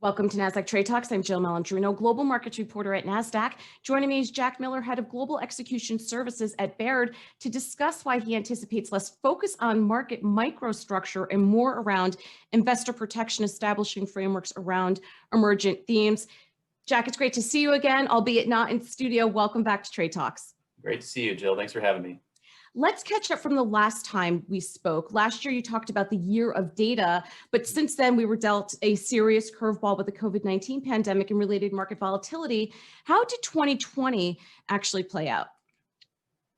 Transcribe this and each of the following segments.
Welcome to Nasdaq Trade Talks. I'm Jill Malandrino, Global Markets Reporter at Nasdaq. Joining me is Jack Miller, Head of Global Execution Services at Baird, to discuss why he anticipates less focus on market microstructure and more around investor protection, establishing frameworks around emergent themes. Jack, it's great to see you again, albeit not in studio. Welcome back to Trade Talks. Great to see you, Jill. Thanks for having me. Let's catch up from the last time we spoke. Last year, you talked about the year of data, but since then we were dealt a serious curveball with the COVID-19 pandemic and related market volatility. How did 2020 actually play out?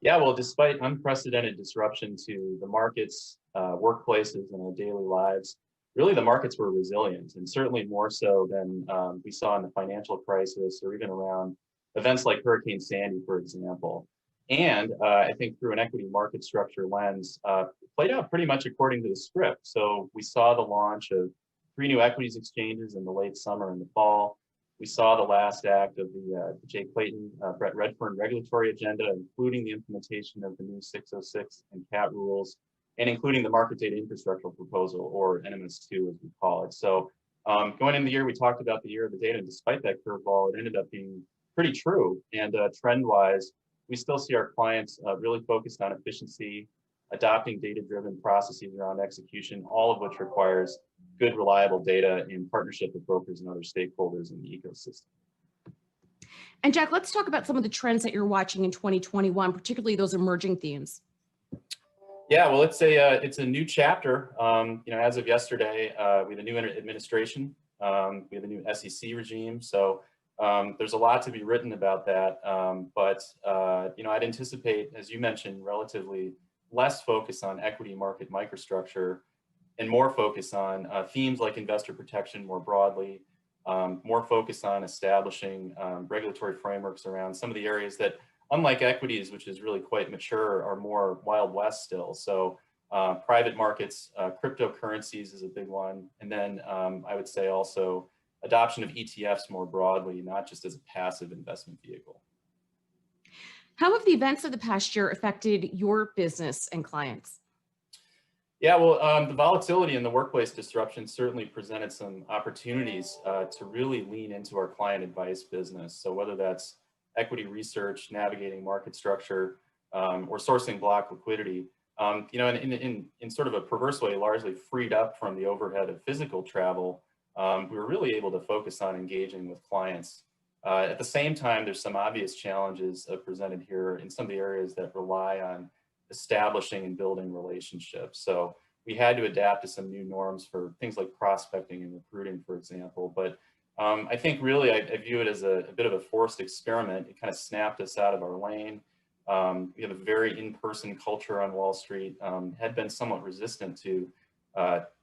Yeah, well, despite unprecedented disruption to the markets, workplaces, and our daily lives, really the markets were resilient, and certainly more so than we saw in the financial crisis or even around events like Hurricane Sandy, for example. And I think through an equity market structure lens, played out pretty much according to the script. So we saw the launch of 3 new equities exchanges in the late summer and the fall. We saw the last act of the Jay Clayton, Brett Redfern regulatory agenda, including the implementation of the new 606 and CAT rules, and including the market data infrastructure proposal, or NMS2 as we call it. So going into the year, we talked about the year of the data, and despite that curveball, it ended up being pretty true. And trend-wise, we still see our clients really focused on efficiency, adopting data-driven processes around execution, all of which requires good, reliable data in partnership with brokers and other stakeholders in the ecosystem. And Jack, let's talk about some of the trends that you're watching in 2021, particularly those emerging themes. Yeah, well, it's a new chapter. As of yesterday, we have a new administration. We have a new SEC regime. So there's a lot to be written about that, but I'd anticipate, as you mentioned, relatively less focus on equity market microstructure and more focus on themes like investor protection more broadly, more focus on establishing regulatory frameworks around some of the areas that, unlike equities, which is really quite mature, are more Wild West still. So private markets, cryptocurrencies is a big one, and then I would say also adoption of ETFs more broadly, not just as a passive investment vehicle. How have the events of the past year affected your business and clients? Yeah, well, the volatility and the workplace disruption certainly presented some opportunities to really lean into our client advice business. So whether that's equity research, navigating market structure, or sourcing block liquidity, in sort of a perverse way, largely freed up from the overhead of physical travel, we were really able to focus on engaging with clients. At the same time, there's some obvious challenges presented here in some of the areas that rely on establishing and building relationships. So we had to adapt to some new norms for things like prospecting and recruiting, for example. But I think really I view it as a bit of a forced experiment. It kind of snapped us out of our lane. We have a very in-person culture on Wall Street, had been somewhat resistant to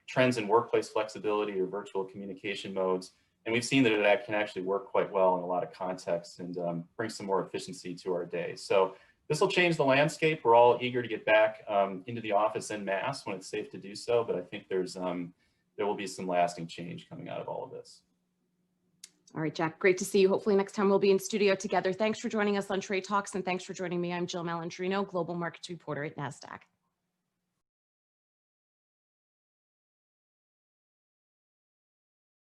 trends in workplace flexibility or virtual communication modes. And we've seen that it can actually work quite well in a lot of contexts and bring some more efficiency to our day. So this will change the landscape. We're all eager to get back into the office en masse when it's safe to do so. But I think there will be some lasting change coming out of all of this. All right, Jack, great to see you. Hopefully next time we'll be in studio together. Thanks for joining us on Trade Talks, and thanks for joining me. I'm Jill Malandrino, Global Markets Reporter at Nasdaq.